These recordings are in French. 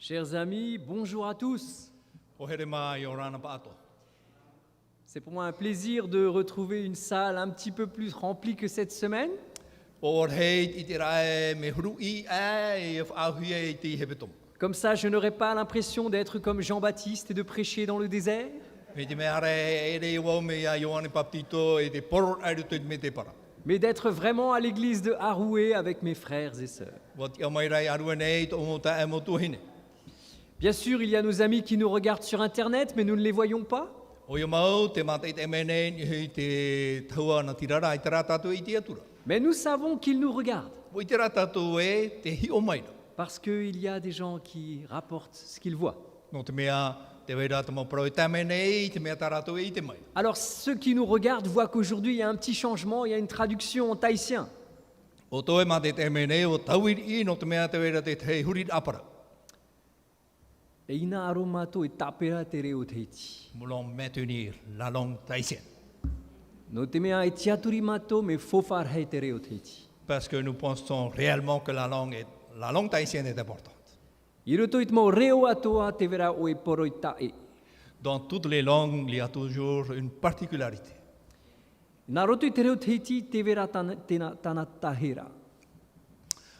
Chers amis, bonjour à tous. Oherema i orana paato. C'est pour moi un plaisir de retrouver une salle un petit peu plus remplie que cette semaine. Or heit i te rae me huru I e whaahui e te hebetom. Comme ça, je n'aurai pas l'impression d'être comme Jean-Baptiste et de prêcher dans le désert. Me te mea re e re wau me ia Ioane Baptito e te poror airuto me te para. Mais d'être vraiment à l'église de Haroué avec mes frères et sœurs. Wat ia mai rai aruane to mota e motu hine. Bien sûr, il y a nos amis qui nous regardent sur Internet, mais nous ne les voyons pas. O ia mau te mata I te mene ni te taua na tirara I te ratato I te atura. Mais nous savons qu'ils nous regardent. O I te ratato e te hi o maina. Parce qu'il y a des gens qui rapportent ce qu'ils voient. No te mea te wei rata mo pro te mene I te mea tarato I te maina. Alors ceux qui nous regardent voient qu'aujourd'hui il y a un petit changement, il y a une traduction en tahitien. O toe mata te mene o tauiri I no te mea te wei rata te hurit apara. E ina aromato e tapera te reo te iti. Mulong metunir lalong taisen. No te mea e tiaturi mato me fofar hei te reo te iti. Parce que nous pensons réellement que la langue tahitienne est importante. I roto i te mau reo atoa te vera o e poro I tae. Dans toutes les langues, il y a toujours une particularité. Nā roto I te reo te iti te vera tana tahera.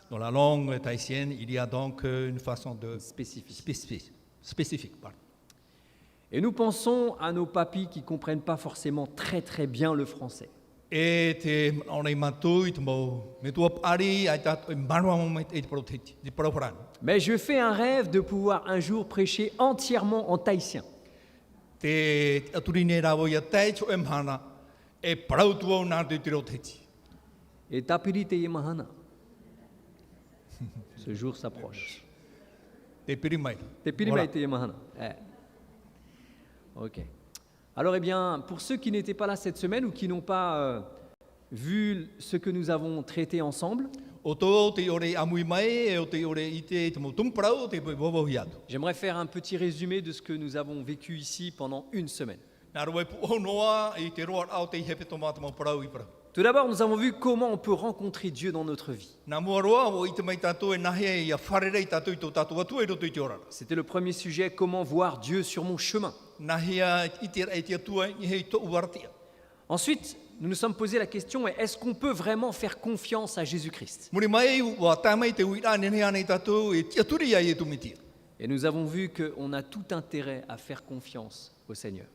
Dans la langue tahitienne, il y a donc une façon de spécifique. Pardon. Et nous pensons à nos papis qui ne comprennent pas forcément très bien le français. Et on est matouille, mais tu as parlé, Mais je fais un rêve de pouvoir un jour prêcher entièrement en tahitien. Et tapiri te imahana. Ce jour s'approche. Te pirimai te imahana. Ok. Alors, eh bien, pour ceux qui n'étaient pas là cette semaine ou qui n'ont pas vu ce que nous avons traité ensemble, j'aimerais faire un petit résumé de ce que nous avons vécu ici pendant une semaine. Tout d'abord, nous avons vu comment on peut rencontrer Dieu dans notre vie. C'était le premier sujet, comment voir Dieu sur mon chemin. Ensuite, nous nous sommes posé la question, est-ce qu'on peut vraiment faire confiance à Jésus-Christ? Et nous avons vu qu'on a tout intérêt à faire confiance au Seigneur.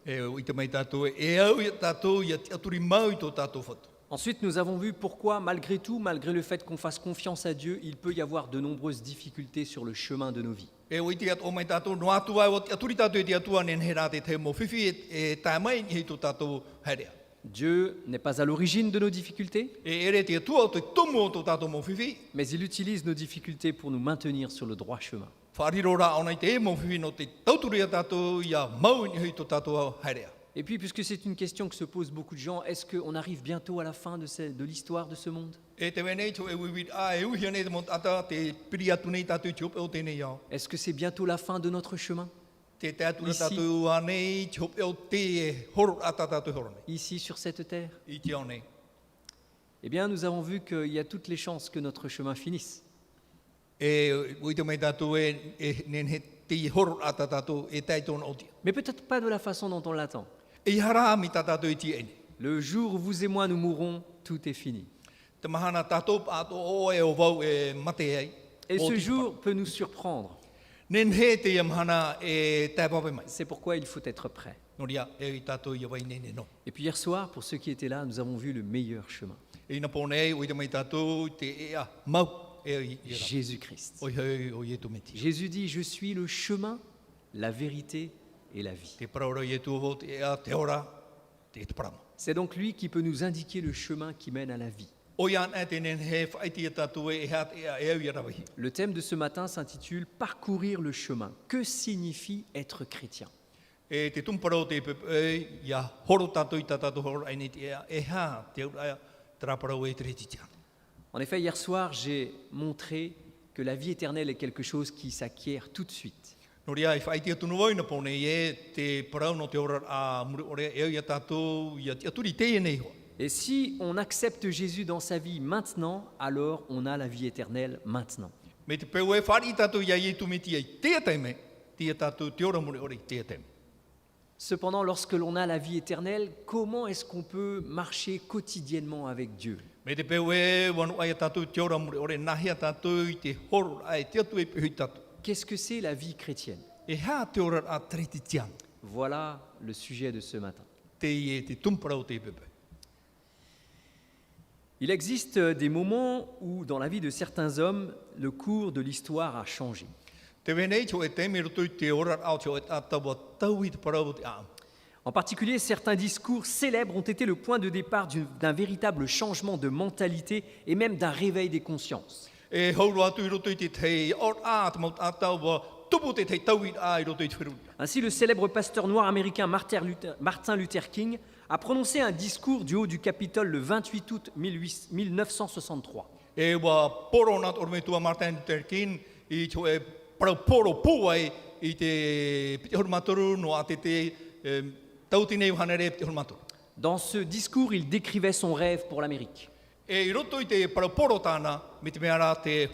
Ensuite, nous avons vu pourquoi, malgré tout, malgré le fait qu'on fasse confiance à Dieu, il peut y avoir de nombreuses difficultés sur le chemin de nos vies. Dieu n'est pas à l'origine de nos difficultés, mais il utilise nos difficultés pour nous maintenir sur le droit chemin. Et puis, puisque c'est une question que se posent beaucoup de gens, est-ce qu'on arrive bientôt à la fin de l'histoire de ce monde? Est-ce que c'est bientôt la fin de notre chemin? Ici, sur cette terre? Eh bien, nous avons vu qu'il y a toutes les chances que notre chemin finisse. Mais peut-être pas de la façon dont on l'attend. Le jour où vous et moi nous mourrons, tout est fini. Et ce jour peut nous surprendre. C'est pourquoi il faut être prêt. Et puis hier soir, pour ceux qui étaient là, nous avons vu le meilleur chemin. Jésus-Christ. Jésus dit, je suis le chemin, la vérité et la vie. C'est donc lui qui peut nous indiquer le chemin qui mène à la vie. Le thème de ce matin s'intitule « Parcourir le chemin ». Que signifie être chrétien? En effet, hier soir, j'ai montré que la vie éternelle est quelque chose qui s'acquiert tout de suite. Et si on accepte Jésus dans sa vie maintenant, alors on a la vie éternelle maintenant. Me te peu e whari tātou ia i tu me tia i tia teime, tia tātou te ora mure ora i tia teime. Cependant, lorsque l'on a la vie éternelle, comment est-ce qu'on peut marcher quotidiennement avec Dieu? Me te peu e wanu ai tātou te ora mure ora nahia tātou i te horo ai te atu e pehui tātou. Qu'est-ce que c'est la vie chrétienne? E hā te ora a treti tiang, Voilà le sujet de ce matin. te i e te tumparau te pepe. Il existe des moments où, dans la vie de certains hommes, le cours de l'histoire a changé. Te wenei tō e teime roto i te ora au tō e tātawa tau i te parau te aam. En particulier, certains discours célèbres ont été le point de départ d'un véritable changement de mentalité et même d'un réveil des consciences. E hauru atu i roto i te tei or a te maut atawa tupu te tei tau i a i roto i te whiru. Ainsi, le célèbre pasteur noir américain Martin Luther King a prononcé un discours du haut du Capitole le 28 août 1963. E wa poro nat ormetua Martin Luther King i tō e parau poro pūai i te piti horumatoru no a te tautinei uhanere piti horumatoru. Dans ce discours, il décrivait son rêve pour l'Amérique. E i roto i te parau poro tāna, me te mea rā te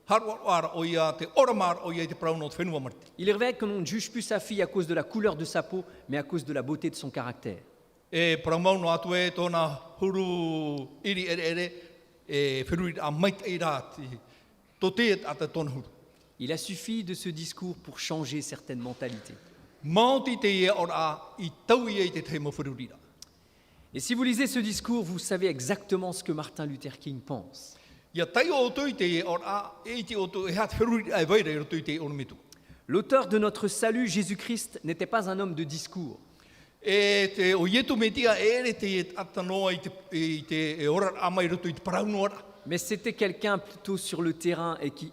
haruara o ia, te oramar o ia i te parau no te whenua marti. Il révèle que l'on ne juge plus sa fille à cause de la couleur de sa peau, mais à cause de la beauté de son caractère. E parau mauno atu e tōna huru iri ere e whenui a maita i rā tō te ata tōna huru. Il a suffi de ce discours pour changer certaines mentalités. Mauti te ia ora i tau ia i te teimo whenui rā. Et si vous lisez ce discours, vous savez exactement ce que Martin Luther King pense. Ia tai o tui te ia ora e te o tu e hat whenui ai vaira i roto i te ormitu. L'auteur de notre salut, Jésus-Christ, n'était pas un homme de discours. E te o ietu me tia ere te atanoa i te e ora ama i roto i te parau no ora. Mais c'était quelqu'un plutôt sur le terrain et qui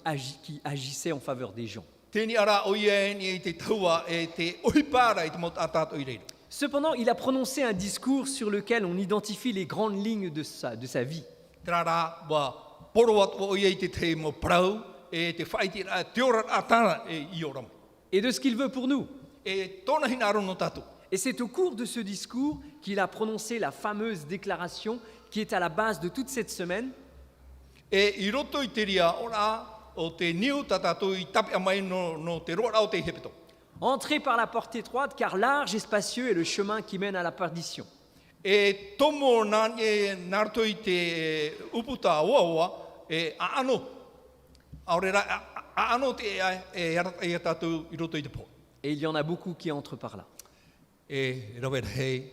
agissait en faveur des gens. Tēni ara o ia ni i te taua e te ohipara i te maut atato i reira. Cependant, il a prononcé un discours sur lequel on identifie les grandes lignes de sa vie. Trara wa poro atu o ia i te te mo parau e te whaiti a te ora atana e i orama. Et de ce qu'il veut pour nous. E tōna hina aro no tātou. Et c'est au cours de ce discours qu'il a prononcé la fameuse déclaration qui est à la base de toute cette semaine. E i roto i te ria ora o te niu tātou i tapi amai no te roa o te hepeto. Entrez par la porte étroite, car large et spacieux est le chemin qui mène à la perdition. E tomo nā e narto i te uputa oaoa e aano. Aurera aano te e tātou i roto i te po. Et il y en a beaucoup qui entrent par là. E rawera hei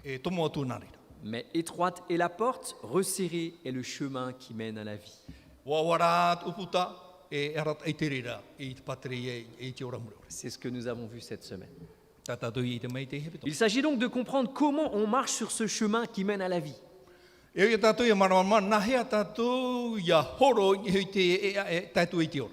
e tomo atu nārira. Mais étroite est la porte, resserré est le chemin qui mène à la vie. Wawarat uputa e arat ai te rira i te patri e te ora mure. C'est ce que nous avons vu cette semaine. Tātou i te mai te hepeto. Il s'agit donc de comprendre comment on marche sur ce chemin qui mène à la vie. E ia tātou ia maramama nahea tātou ia horo i te tātou i te ora.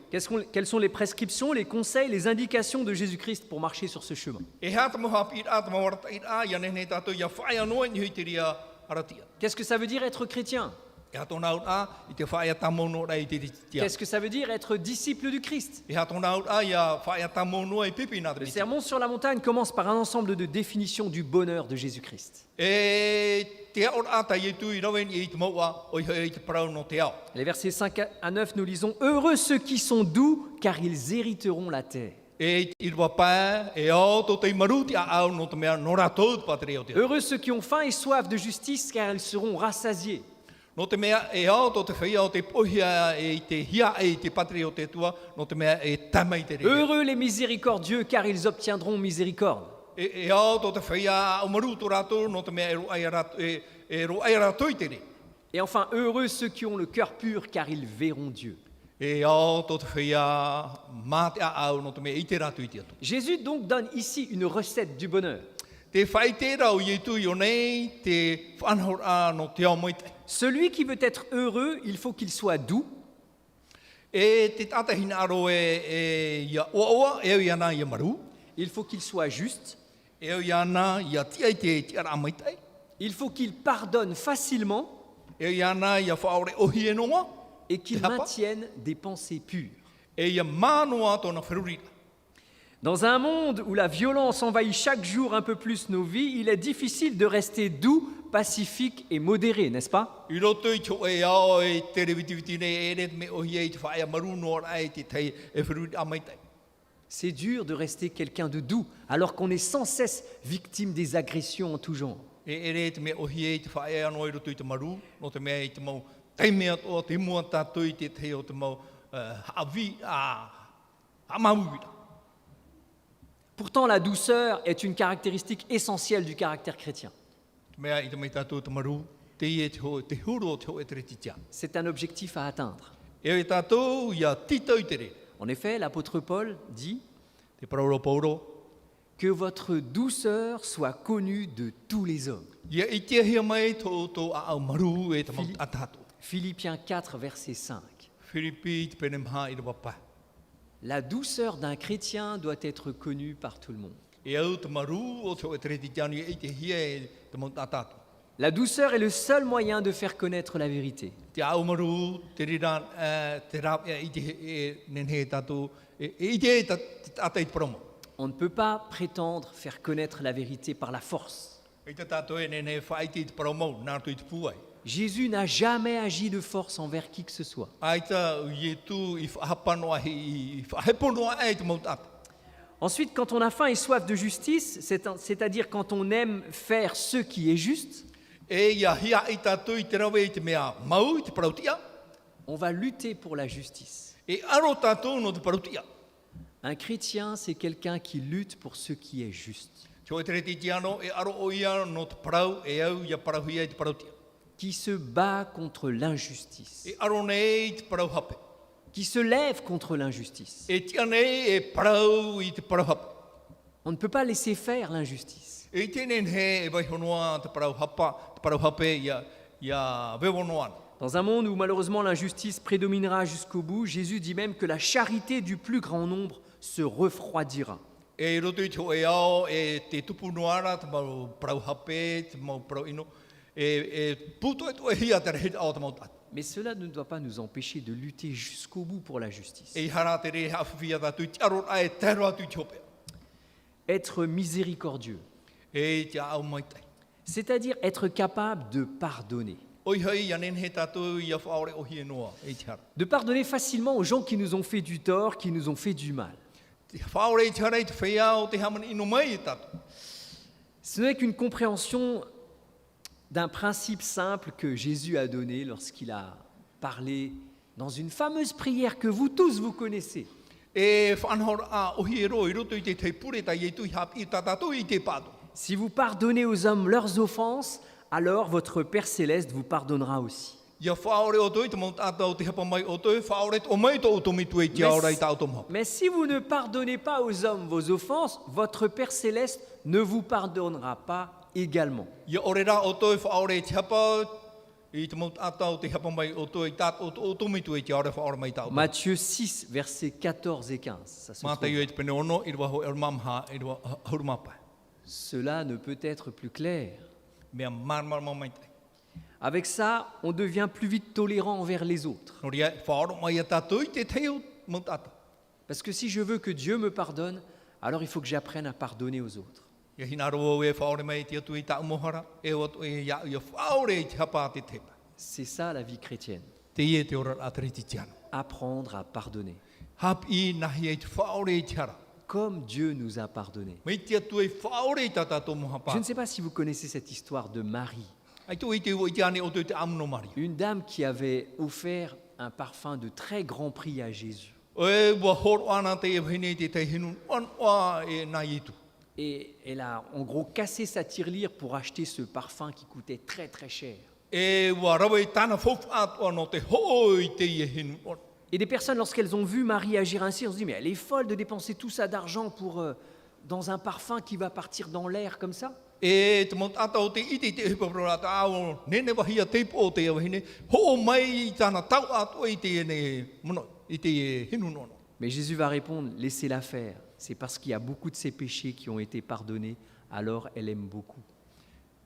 Quelles sont les prescriptions, les conseils, les indications de Jésus-Christ pour marcher sur ce chemin? E hata moha pi ata mawarata i a ia nene tātou ia whaia noa i te ria aratia. Qu'est-ce que ça veut dire être chrétien? E hatona out a i te whaia tamono rai i te tia. Qu'est-ce que ça veut dire être disciple du Christ? E hatona out a ia whaia tamono i pipi nā Le te sermon sur la montagne commence par un ensemble de définitions du bonheur de Jésus-Christ. E te ora ata i tu i rawen i te maua o i te parau no te ao. Les versets 5 à 9, nous lisons « Heureux ceux qui sont doux, car ils hériteront la terre. E i rua pā e o tō te maruti a au no te mea no rātou te patri o te ao. Heureux ceux qui ont faim et soif de justice, car ils seront rassasiés. No te mea e au tō te whia o te pohia e te hia e te patri o te tua, no te mea e tamai te rei. Heureux les miséricordieux, car ils obtiendront miséricorde. E au tō te whia o marutu rātou, no te mea e roai rātou i te rei. Et enfin, heureux ceux qui ont le cœur pur, car ils verront Dieu. E au tō te whia mate a au, no te mea i te rātou i te atu. Jésus donc donne ici une recette du bonheur. Te whai te rau i tu i o nei, te whanhor a no te ao moitai. Celui qui veut être heureux, il faut qu'il soit doux. E te tatahina aro e ia oa, e au iana ia maru. Il faut qu'il soit juste. E au iana ia tia i te ara moitai. Il faut qu'il pardonne facilement E au iana ia whaore ohi e noa. et qu'il maintienne des pensées pures. E ia manoa tōna wherurira. Dans un monde où la violence envahit chaque jour un peu plus nos vies, il est difficile de rester doux pacifique et modéré, n'est-ce pas? I roto I tō e ao e te revitiviti nei e ret me ohi e te whae a maru noa ai te tei e whiru a mai tei. C'est dur de rester quelqu'un de doux alors qu'on est sans cesse victime des agressions en tout genre. E ret me ohi e te whae anō i roto I te maru, no te mea I te mau tei mea o te mua tātou I te tei o te mau hawi a mauira. Pourtant, la douceur est une caractéristique essentielle du caractère chrétien. Mea I te mai tātou te maru, te I e te huro o te ho e te retitia. C'est un objectif à atteindre. E tātou ia titau I te re. En effet, l'apôtre Paul dit Te parauro pauro, que votre douceur soit connue de tous les hommes. ia I te hia mai tō a au maru e te mau a tātou. Philippiens 4, verset 5. Whiripi te pene maha I te wapa. La douceur d'un chrétien doit être connue par tout le monde. E au te maru o te ho e te retitianu I te hia e te mau a tātou. La douceur est le seul moyen de faire connaître la vérité. Te au maru, te riran, te rap I te e nenhe tātou, I te e tātou I te promo. On ne peut pas prétendre faire connaître la vérité par la force. I te tātou e nenhe whae te promo, nā tu I te puai. Jésus n'a jamais agi de force envers qui que ce soit. Ai ta I tu I whahapanoa I whaheponoa e te mau tātou. Ensuite, quand on a faim et soif de justice, c'est-à-dire quand on aime faire ce qui est juste, E ia hia I tātou I te rawe I te mea mau I te parautia, on va lutter pour la justice. e aro tātou no te parautia. Un chrétien, c'est quelqu'un qui lutte pour ce qui est juste, Te o e te retitiano e aro o ia no te parau e au ia parauhia I te parautia. qui se bat contre l'injustice, E aro nei I te parau hape. qui se lève contre l'injustice. E tia nei e parau I te parau hape. On ne peut pas laisser faire l'injustice. E tēnen he e vai honoa te parau hape ia vewonoana. Dans un monde où malheureusement l'injustice prédominera jusqu'au bout, Jésus dit même que la charité du plus grand nombre se refroidira. E roto I te o e ao e te tupu noara, te mau parau hape, te mau parau ino, e puto e to e hia te rehe ao te mau tata. Mais cela ne doit pas nous empêcher de lutter jusqu'au bout pour la justice. E hara te rehe hawhia tātou I te aro ai te aro atu I te hopea. Être miséricordieux, E te au mai tai. c'est-à-dire être capable de pardonner. Oi hei ia nen he tātou ia whaore o hie noa, e te hara. De pardonner facilement aux gens qui nous ont fait du tort, qui nous ont fait du mal. Te whaore I te hara I te whea o te hamani ino mai e tātou. Ce n'est qu'une compréhension d'un principe simple que Jésus a donné lorsqu'il a parlé dans une fameuse prière que vous tous vous connaissez. E whanhor a o hie ro I roto I te pure tai e tui hap I tātou I te pāto. Si vous pardonnez aux hommes leurs offenses, alors votre Père céleste vous pardonnera aussi. Ia whaore o toi te mau tātou te hapa mai o toi, whaore o mai to o tomitu e te aora I tātou maha. Mais si vous ne pardonnez pas aux hommes vos offenses, votre Père céleste ne vous pardonnera pas également. Ia orera o toi whaore te hapa, I te mau tātou te hapa mai o toi o tomitu e te aora whaore mai tātou. Matthieu 6, versets 14 et 15. Ça se Mātai trouve. o e te pene ono, I rua ho e mamha, I rua haurumapa. Cela ne peut être plus clair. Mea marmar mai tai. Avec ça, on devient plus vite tolérant envers les autres. No ria, whaoro mai a tātou I te teo mau tātou. Parce que si je veux que Dieu me pardonne, alors il faut que j'apprenne à pardonner aux autres. Ia hina roa e whaore mai te atu I tā umohara, e o atu e ia whaore I te hapa te tepa. C'est ça la vie chrétienne. Te ie te ora a te reti tiano. Apprendre à pardonner. Hap I nahi e te whaore I te hara. Comme Dieu nous a pardonné. Mai te atu e whaore I tā tātou moha Je ne pā. sais pas si vous connaissez cette histoire de Marie, Ai tō I te ua I te ane o tō te amuno mari. une dame qui avait offert un parfum de très grand prix à Jésus. E ua horo ana te e whine te te hinu, an oa e nā itu. Et elle a en gros cassé sa tirelire pour acheter ce parfum qui coûtait très très cher. E ua rawa I tāna fofu atua no te hoi te I e hinu. Et des personnes, lorsqu'elles ont vu Marie agir ainsi, on se dit, mais elle est folle de dépenser tout ça d'argent pour dans un parfum qui va partir dans l'air comme ça. E te mont ata o te iti te hipaprora ta ao, nene wahia teipo o te au hine, ho mai I tāna tau atua I te ene mono, I te hinu nono. Mais Jésus va répondre, laissez-la faire. C'est parce qu'il y a beaucoup de ses péchés qui ont été pardonnés, alors elle aime beaucoup.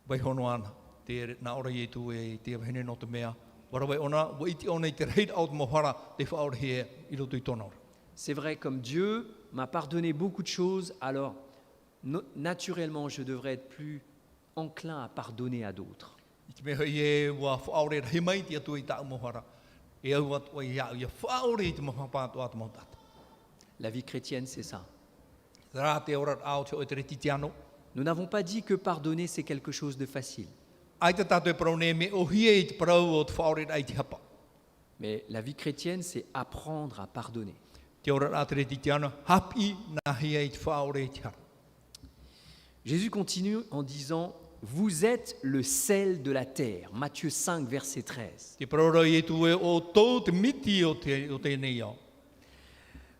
Vai hono ana, te na ora I tu e te hine no te mea, warawai ona, wa iti ona I te reid au te mohara, te whaore hea I roto I tōna ora. C'est vrai, comme Dieu m'a pardonné beaucoup de choses, alors naturellement je devrais être plus enclin à pardonner à d'autres. I te mea e ua whaore he mai te atu i ta umohara. E au atu i au ia whaore i te mohapātua atu mautata. La vie chrétienne, c'est ça. Rā te ora au te o te reti te ano. Nous n'avons pas dit que pardonner, c'est quelque chose de facile. Ai te tātou e parau ne me o hia i te parau o te whaore ai te hapa. Mais la vie chrétienne, c'est apprendre à pardonner. Te ora rā te reti te ano, hapi nā hia i te whaore i te hara. Jésus continue en disant « Vous êtes le sel de la terre ». Matthieu 5, verset 13. Te parau i tu e o tō te miti o te nei au.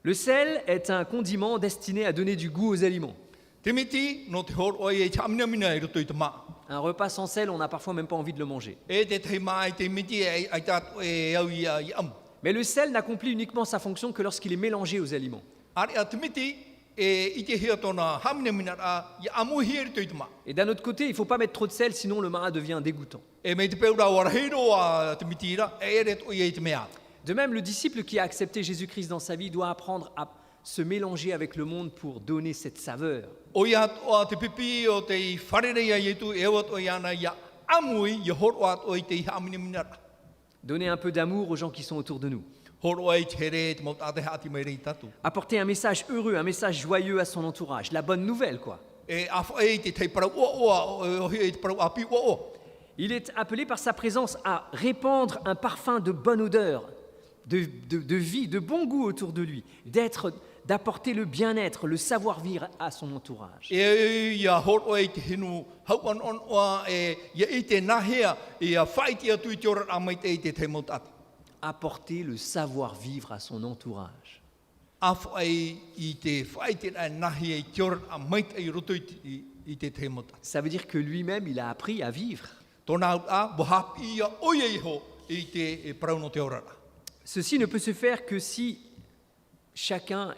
Le sel est un condiment destiné à donner du goût aux aliments. Te miti no te hor oi e te amina mina i roto i te maa. Un repas sans sel, on n'a parfois même pas envie de le manger. E te te maa i te miti ai tātou e au i amu. Mais le sel n'accomplit uniquement sa fonction que lorsqu'il est mélangé aux aliments. Ari a te miti e i te hia tōna hamina mina a i amu hia roto i te maa. Et d'un autre côté, il ne faut pas mettre trop de sel, sinon le marin devient dégoûtant. E me te peura warahiro a te miti ira, e ere to i te mea. De même, le disciple qui a accepté Jésus-Christ dans sa vie doit apprendre à se mélanger avec le monde pour donner cette saveur. O ia toa te pipi o te i wharerea i tu e wat o iana ia amui i hor wat o i te i hamina mina. Donner un peu d'amour aux gens qui sont autour de nous. Hor o i te here te maut ate hati mai rei tatu. Apporter un message heureux, un message joyeux à son entourage. La bonne nouvelle, quoi. E afa e te parau o hia i te parau api o. Il est appelé par sa présence à répandre un parfum de bonne odeur, de vie, de bon goût autour de lui, d'apporter le bien-être, le savoir-vivre à son entourage. E ia hor o i te hinu hauan on oa e ia i te nahea ia whaiti atu i te ora a mai te i te maut ate. Apporter le savoir-vivre à son entourage. Afa i te whaiti a nahea i te ora a mai te i roto i te maut ate. Ça veut dire que lui-même, il a appris à vivre. Tōna au a bohap ia oia iho i te parau no te ora. Ceci ne peut se faire que si chacun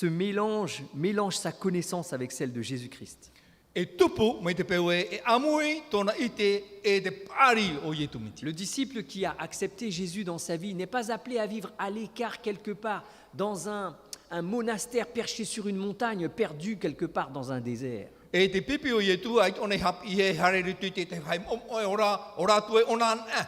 mélange sa connaissance avec celle de Jésus-Christ. E tupu mai te peue e amui tōna ite e te pari o ietu miti. Le disciple qui a accepté Jésus dans sa vie n'est pas appelé à vivre à l'écart quelque part, dans un monastère perché sur une montagne, perdu quelque part dans un désert. E te pipi o ietu ai tōne hap i he harere tu te haim ora tu e ona an.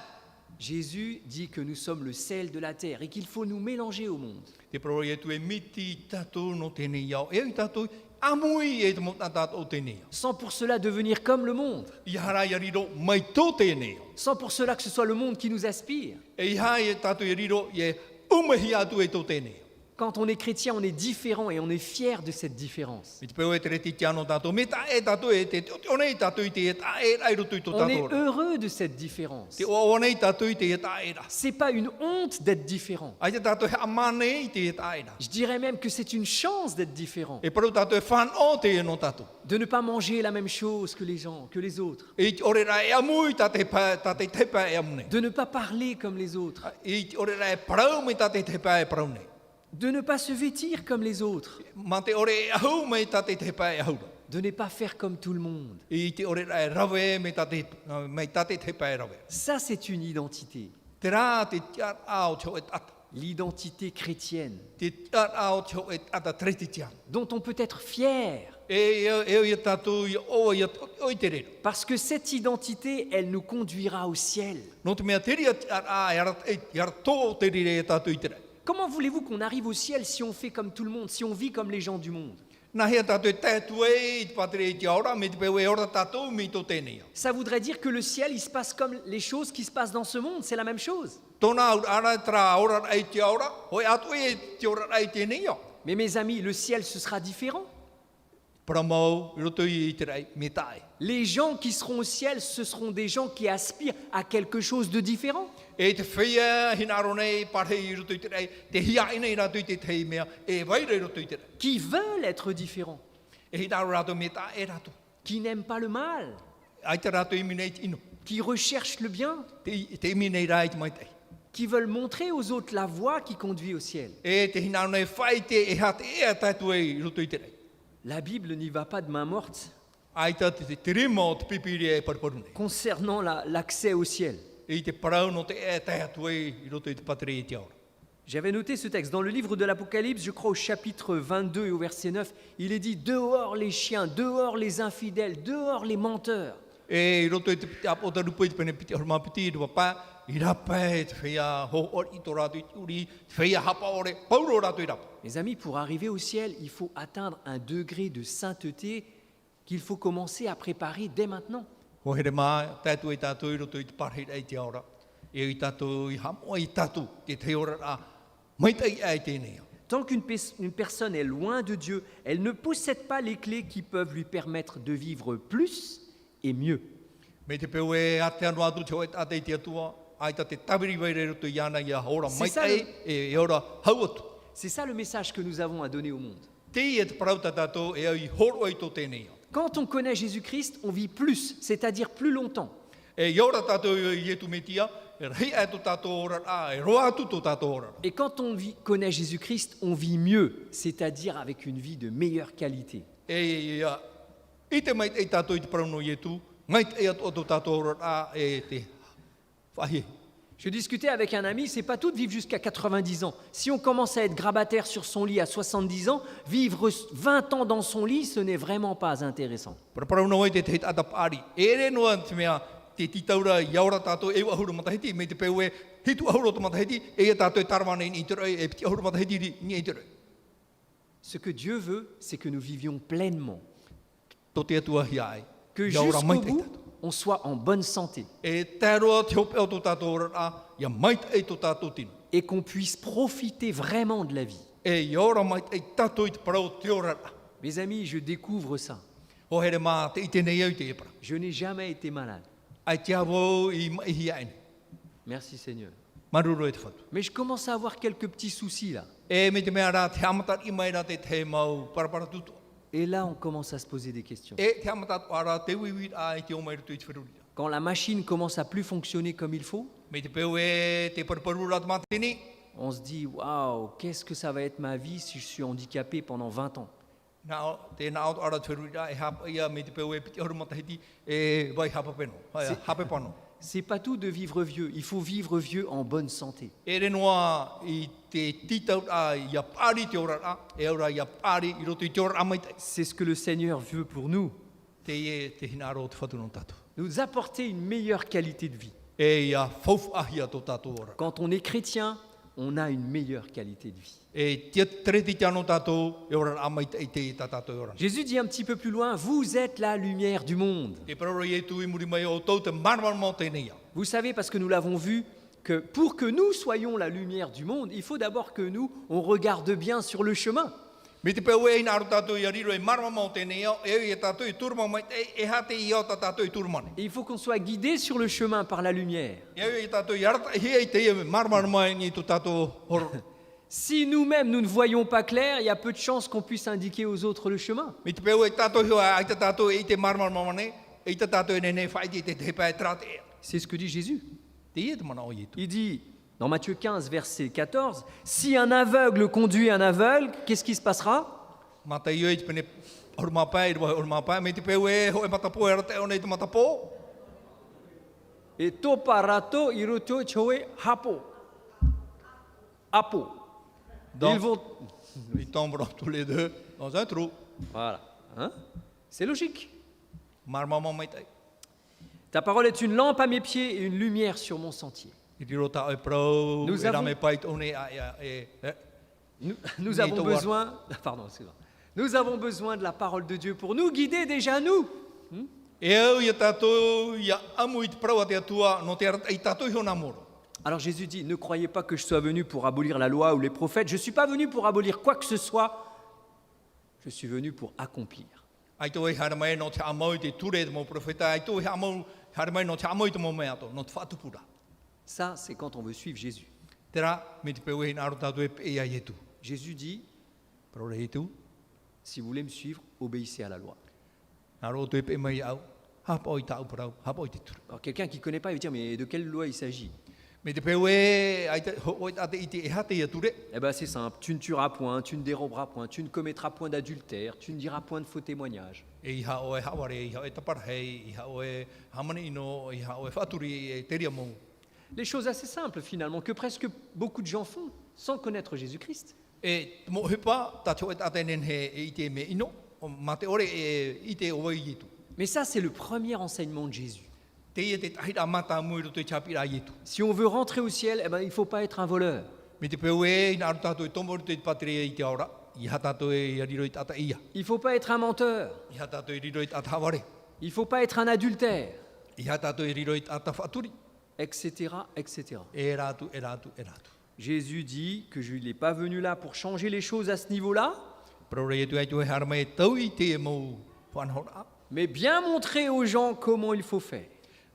Jésus dit que nous sommes le sel de la terre et qu'il faut nous mélanger au monde. Te pro ietu e miti tatu no tēnei iau. E i tatu amui e te mota tatu o tēnei iau. Sans pour cela devenir comme le monde. I hara i riro mai tō tēnei iau. Sans pour cela que ce soit le monde qui nous aspire. E i hai e tatu i riro i e umahi atu e tō tēnei iau. Quand on est chrétien, on est différent et on est fier de cette différence. Mi te peue te reti te ano tatu. Me ta e tatu e te one i tatu i te e ta e rai rotu i tō On est tatu. heureux de cette différence. Te o one i tatu i te e ta e ra. C'est pas une honte d'être différent. Ai te tatu he amane i te e ta e ra. Je dirais même que c'est une chance d'être différent. E paru tatu e whan o te e no tatu. De ne pas manger la même chose que les gens, que les autres. E te ore ra e amui tate tepa e amune. De ne pas parler comme les autres. E te ore ra e parau me tate tepa e parau nei. De ne pas se vêtir comme les autres. Ma te ore e ahau me tate tepa e ahau. De ne pas faire comme tout le monde. E te ore ra e rawe me tate tepa e rawe. Ça, c'est une identité. Te rā te tiar au teo e tata. L'identité chrétienne, Te tiar au teo e tata treti tiar. dont on peut être fier. E ia tatu i o i te rero. Parce que cette identité, elle nous conduira au ciel. No te mea te ria tiar a e ar tō te rire e tatu i te rei. Comment voulez-vous qu'on arrive au ciel si on fait comme tout le monde, si on vit comme les gens du monde? Nā hea tatu e tētu e i te patere i te aura, me te peu e ora tatu mi tō tēnei. Ça voudrait dire que le ciel, il se passe comme les choses qui se passent dans ce monde, c'est la même chose. Tōna ara tra ora ai te aura, hoi atu e te ora ai tēnei. Mais mes amis, le ciel, ce sera différent. Paramau, roto i te rei, me tae. Les gens qui seront au ciel, ce seront des gens qui aspirent à quelque chose de différent. E te whia hinaro nei, pare i roto i te rei, te hia ina i rato i te tei mea, e vaire roto i te rei. Qui veulent être différents, E hinaro rato me tae e rato. qui n'aiment pas le mal, Ai te rato i minei te ino. qui recherchent le bien, Te imi nei rai te mai tei. qui veulent montrer aux autres la voie qui conduit au ciel. E te hinaro nei whai te e hate e a tatu e i roto i te rei. La Bible n'y va pas de main morte Ai ta te rima o te pipiri e parparu nei. concernant l'accès au ciel. E te parau no te e te atu e i roto i te patere i te aura. J'avais noté ce texte dans le livre de l'Apocalypse, je crois au chapitre 22 et au verset 9, il est dit dehors les chiens, dehors les infidèles, dehors les menteurs. E roto i te piti apo ta rupo i te pene piti horma piti i te papa, i rapa e te whea ho or i to rato i te uri, te whea hapa ore, pauro rato i rapa. Mes amis, pour arriver au ciel, il faut atteindre un degré de sainteté qu'il faut commencer à préparer dès maintenant. Ho here mā, tātou i tātou i roto i te parhira i te aora. E i tātou i hamo i tātou, te ora a maitai ai tēnei. Tant qu'une une personne est loin de Dieu, elle ne possède pas les clés qui peuvent lui permettre de vivre plus et mieux. Me te peo e ate anu atu te oet ate i te atua, ai ta te tawiri waire roto i ana i a ora C'est ça, maitai e ora hau atu. C'est ça le message que nous avons à donner au monde. Te e te parauta tātou e au i horo i tō tēnei. Quand on connaît Jésus-Christ, on vit plus, c'est-à-dire plus longtemps. E i ora tātou i etu metia, e rei atu tātou ora a, e roa atu tō tātou ora. Et quand on connaît Jésus-Christ, on vit mieux, c'est-à-dire avec une vie de meilleure qualité. E i te mait e tātou i te parauno i etu, mait e atu tō tātou ora a e te whahi. Je discutais avec un ami, c'est pas tout de vivre jusqu'à 90 ans. Si on commence à être grabataire sur son lit à 70 ans, vivre 20 ans dans son lit, ce n'est vraiment pas intéressant. Parauno i te te hit atapari. E re noa te mea te titaura i aura tātou e wahuru matahiti, me te peu e hitu ahuru to matahiti, e tātou e tarwana i te roi, e piti ahuru matahiti ni i te roi. Ce que Dieu veut, c'est que nous vivions pleinement, Tō te atua hi ai. que I aura jusqu'au mai te bout, tātou. on soit en bonne santé E tā roa te hope au tō tātou ora a, ia mai te e tō tātou tino. et qu'on puisse profiter vraiment de la vie. E i ora mai te e tātou i te parau te ora a. Mes amis, je découvre ça. O here mā te i tēnei au te e para. Je n'ai jamais été malade. Ai te awau i mai hi aine. Merci Seigneur. Maruro e te whatu. Mais je commence à avoir quelques petits soucis là. E me te mea rā te amatat i mai rā te mau parapara tutu. Et là, on commence à se poser des questions. E te amatat ara te wiwit a i te o mai rutu i te whirurira. Quand la machine commence à plus fonctionner comme il faut, Me te peu e te paraparu rā te matini. on se dit waouh, qu'est-ce que ça va être ma vie si je suis handicapé pendant 20 ans. Nā te nā o ara te whirurira e hapa ia me te peu e piti ahuru matahiti e vai hapa peno. Hape pano. C'est pas tout de vivre vieux, il faut vivre vieux en bonne santé. E re noa i te titau a ia pari te ora a, e ora ia pari i roto i te ora a mai te. C'est ce que le Seigneur veut pour nous, Te e te hina aro te whatu no tātou. nous apporter une meilleure qualité de vie. E ia whaufu ahia tō tātou ora. Quand on est chrétien, on a une meilleure qualité de vie. E tia tereti te anō tātou, e ora a mai te i te tā tātou ora. Jésus dit un petit peu plus loin, vous êtes la lumière du monde. Te pararo i e tu i muri mai o tau te marmar mo tēnei a. Vous savez, parce que nous l'avons vu, que pour que nous soyons la lumière du monde, il faut d'abord que nous, on regarde bien sur le chemin. Me te peu e ina aro tātou i ariro e marmar mo tēnei a, e i tātou i turma mai te, e hate i o tātou i turmane. Et il faut qu'on soit guidé sur le chemin par la lumière. E i tātou i arata hi e te i marmar mai ni tu tātou horo. Si nous-mêmes, nous ne voyons pas clair, il y a peu de chances qu'on puisse indiquer aux autres le chemin. Me te peu e tātou hua ai te tātou i te marmar mamane, e te tātou e nene whai te te pai trate e. C'est ce que dit Jésus. Te i e te mana o i tu. Il dit, dans Matthieu 15, verset 14, si un aveugle conduit un aveugle, qu'est-ce qui se passera? Mata i e te pene orma pai, orma pai, me te peu e ho e matapo e rata e ona i te matapo. Et toparato iroto choe hapo. Apo. Donc- Ils vont... Ils tomberont tous les deux dans un trou. Voilà. Hein? C'est logique. Marmama mai tai. Ta parole est une lampe à mes pieds et une lumière sur mon sentier. I tiro ta e pro, Nous e avons- rame pai tone a e. Nous Ni avons to war. besoin... Pardon, excuse-moi. Nous avons besoin de la parole de Dieu pour nous guider déjà nous. E au ia tātou, ia amu i te prau a te atua, no te arata i tātou i hona moro. Alors Jésus dit, ne croyez pas que je sois venu pour abolir la loi ou les prophètes. Je ne suis pas venu pour abolir quoi que ce soit. Je suis venu pour accomplir. Ai tō e hara mai no te amau i te ture te mo profeta, ai tō e amau, hara mai no te amau i te mo mea to, no te whaatupura. Ça, c'est quand on veut suivre Jésus. Tera, me te peu e naro tātou e e ai e tu. Jésus dit, Pro re e tu, si vous voulez me suivre, obéissez à la loi. naro tu e pe mai au, hapa o i tāu parau, hapa o i te ture. Alors quelqu'un qui ne connaît pas, il va dire, mais de quelle loi il s'agit? Me te peu e, ai te, o i tate i te e hate i a ture, Eh bien c'est simple, tu ne tueras point, tu ne déroberas point, tu ne commettras point d'adultère, tu ne diras point de faux témoignages. e iha o e haware, iha o e taparhei, iha o e hamane ino, iha o e whaturi e teria mou. Les choses assez simples finalement, que presque beaucoup de gens font. sans connaître Jésus-Christ. E mo hepa ta tio et atenen he e ite me ino o mate ore e ite o i yetu. Mais ça, c'est le premier enseignement de Jésus. Te ia te tahira mata muiru te chapira yetu. Si on veut rentrer au ciel, eh ben, il ne faut pas être un voleur. Me te peu e ina tato e tomoru te patria i te ora. I hatato e riro i tata ia. Il ne faut pas être un menteur. I hatato e riro i tata ware. Il ne faut pas être un adultère, I hatato e riro i tata faturi. etc., etc. E ratu, e ratu, e ratu. Jésus dit que je n'ai pas venu là pour changer les choses à ce niveau-là, Pro re tu ai tu harma e tau i te mo whanhora. mais bien montrer aux gens comment il faut faire.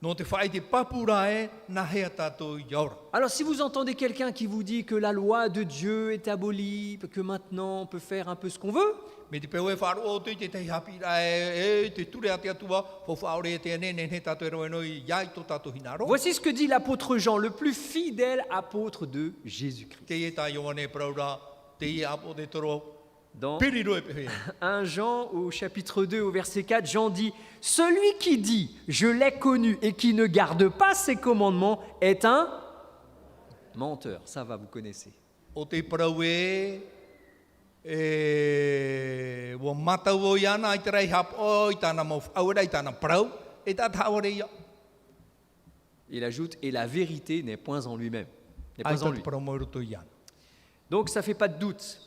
No te whai te papura e na hea tato i aura. Alors si vous entendez quelqu'un qui vous dit que la loi de Dieu est abolie, que maintenant on peut faire un peu ce qu'on veut, Me te peu e wharu o te te hapira e te ture ate atua fo whaore e te nene he tato e roe noi iai to tato hinaro. voici ce que dit l'apôtre Jean, le plus fidèle apôtre de Jésus-Christ. Te e ta ioane praura, te e apo de toro, Dans piri roe pehe. 1 Jean au chapitre 2 au verset 4, Jean dit « Celui qui dit « Je l'ai connu » et qui ne garde pas ses commandements est un menteur. » Ça va, vous connaissez. O te prau wo matau o iana i te rei hap o i tana mo aura i tana prau e ta taore ia. Il ajoute « Et la vérité n'est point en lui-même. » N'est Ai pas en ta lui. prau mo ruto iana. Donc ça ne fait pas de doute.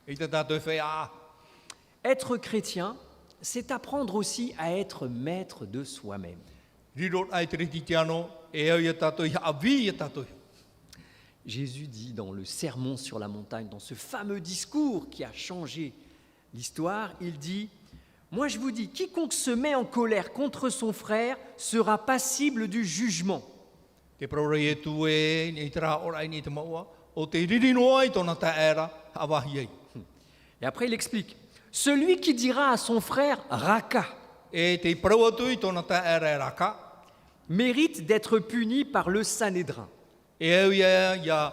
I te tato e whea Être chrétien, c'est apprendre aussi à être maître de soi-même. riro ai te riti te ano e au ia tato i avi ia tato i. Jésus dit dans le Sermon sur la montagne, dans ce fameux discours qui a changé l'histoire, il dit « Moi je vous dis, quiconque se met en colère contre son frère sera passible du jugement. Te prau rei e tu e ni te rā ora i ni te maua o te ririno ai tona ta era awahi ei. » Et après il explique « Celui qui dira à son frère « Raka E te prau atu i tona ta era e raka mérite d'être puni par le Sanhédrin. e au ia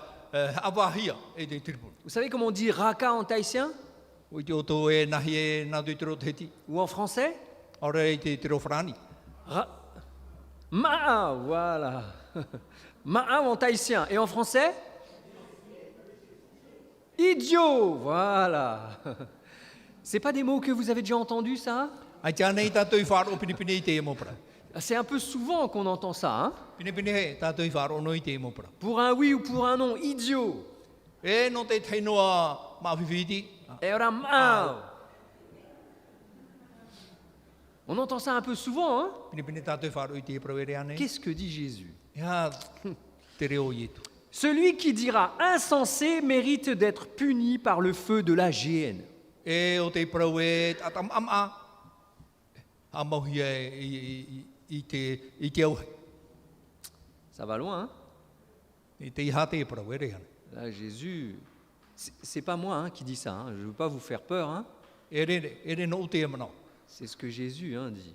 awahia e te tribun. » Vous savez comment on dit Raka en tahitien O i te oto e nahi e nā tui tiro te heti. ou en français? Ora e te tiro frani. Ma'a, voilà. Ma'a en tahitien. Et en français? Idiot, voilà. C'est pas des mots que vous avez déjà entendus, ça? Ai tia nei tātou i whāro pinipini i te e mopra. C'est un peu souvent qu'on entend ça, hein? Pinipini he tātou i whāro no i te e mopra. Pour un oui ou pour un non, idiot. E no te teinoa mawhiwhiti. Et alors, Mao. On entend ça un peu souvent, hein? Pinipini tātou i whāro i te e prawere ane. Qu'est-ce que dit Jésus? Ia te reo i etu. Celui qui dira insensé mérite d'être puni par le feu de la géhenne. E o te prau e tatam ama. A mauhi i te auhei. Ça va loin, hein? I te iha te e prawere ane. Là, Jésus, c'est pas moi hein, qui dis ça, hein. Je ne veux pas vous faire peur, hein. E re no te e manao. C'est ce que Jésus hein, dit.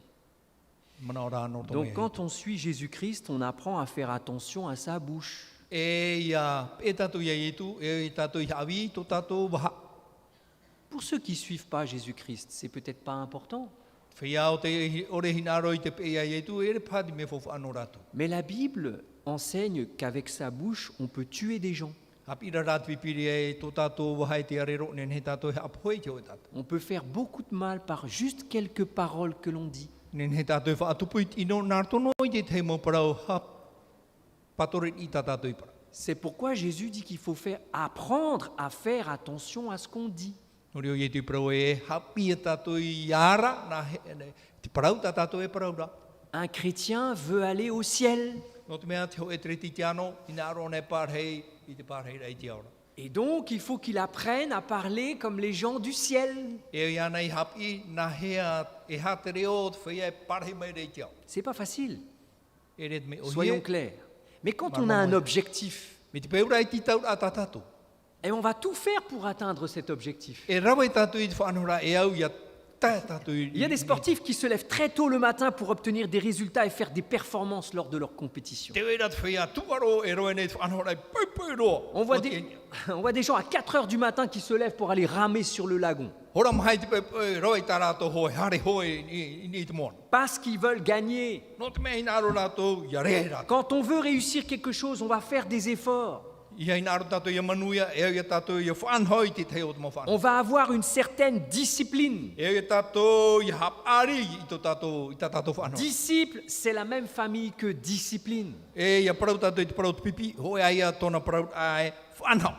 Manao rā no to Donc me. quand on suit Jésus-Christ, on apprend à faire attention à sa bouche. E ia e tātou ia etu, e tātou i hawi, to tātou waha. Pour ceux qui ne suivent pas Jésus-Christ, c'est peut-être pas important. Whia o te ore hinaro i te pea etu, e re pāti me fofu anō rātou. Mais la Bible enseigne qu'avec sa bouche, on peut tuer des gens. Hapira rātu i piri e to tātou waha e te arero, nen he tātou he apoi te o tātou. On peut faire beaucoup de mal par juste quelques paroles que l'on dit. Nen he tātou e whaatupu i ino nārtono i te te mo parau ha patore i tā tātou i para. C'est pourquoi Jésus dit qu'il faut apprendre à faire attention à ce qu'on dit. Nori o i te parau e hapi e tātou i ara, na te parau tā tātou e parau rā. Un chrétien veut aller au ciel. No te mea te ho e treti te ano, i nā aro ne pārhei, i te pārhei rei te aura. Et donc, il faut qu'il apprenne à parler comme les gens du ciel. E ia nei hapi, na hea e ha te reo, te whaia e pārhei mai rei te au. C'est pas facile, E re te me o soyons hie, clairs. Mais quand on a un objectif, me te peura i ti tau a tā tātou. et on va tout faire pour atteindre cet objectif. E rawa i tātou i te whanora e au ia tā tātou i... Il y a des sportifs qui se lèvent très tôt le matin pour obtenir des résultats et faire des performances lors de leur compétition. Te wera te whaia tuaro e roe nei te whanora i pui roa. On voit des gens à 4 heures du matin qui se lèvent pour aller ramer sur le lagon. Hora mahai te pui roe tā rātou hoi, hare hoi i te moana. Parce qu'ils veulent gagner. No te mea i nāro rātou, ia re rātou. Quand on veut réussir quelque chose, on va faire des efforts. Ia ina aro tātou ia manuia, e ia tātou ia whanhoi te te o te mawhana. On va avoir une certaine discipline. E ia tātou ia hap ari i tā tātou whanhoi. Disciple, c'est la même famille que discipline. E ia parau tātou i te parau te pipi, hoi a ia tōna parau ai whanhau.